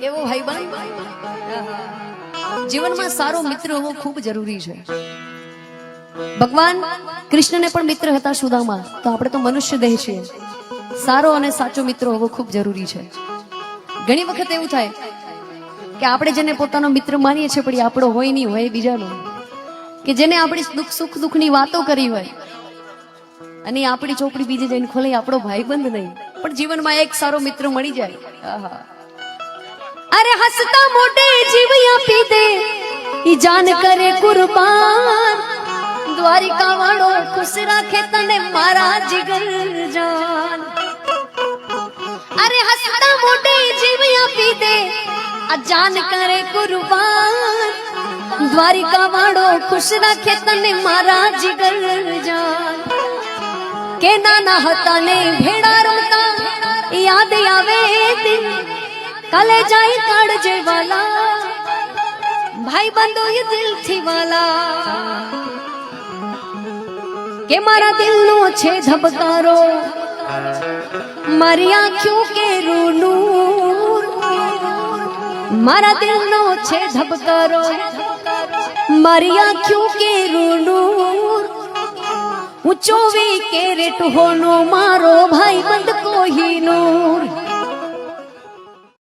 કેવો ભાઈબંધ જીવનમાં સારો મિત્ર હોવો ખૂબ જરૂરી છે। ભગવાન કૃષ્ણને પણ મિત્ર હતા સુદામા, તો આપણે તો મનુષ્ય દેહ છીએ, સારો અને સાચો મિત્ર હોવો ખૂબ જરૂરી છે। ઘણી વખત એવું થાય કે આપણે જેને પોતાનો મિત્ર માનીએ છીએ પણ એ આપણો હોય નહીં, હોય બીજાનો, કે જેને આપણી સુખ દુઃખની વાતો કરી હોય અને આપણી ચોપડી બીજે જઈને ખોલે, આપણો ભાઈબંધ નહીં પણ જીવનમાં એક સારો મિત્ર મળી જાય। આહા, अरे हंसता मोटे जीव पी दे ई जान करे कुर्बान, द्वारिका वाड़ो खुश राखे तने मारा जिगर जान। अरे हंसता मोटे जीव पी दे आ जान करे कुर्बान, द्वारिका वाड़ो खुश राखे तने मारा जिगर जान। के नाना हता ने भेड़ा रोता याद आवे दिन, काले जाए काढ़जे वाला भाई बंदो ये दिल थी वाला, के मारा दिल नो छे धबकारो मारी आँखों के रूनूर, मारा दिल नो छे धबकारो मारी आँखों के रूनूर, ऊंचो वी कैरेट होनो मारो भाई बंद को ही नूर।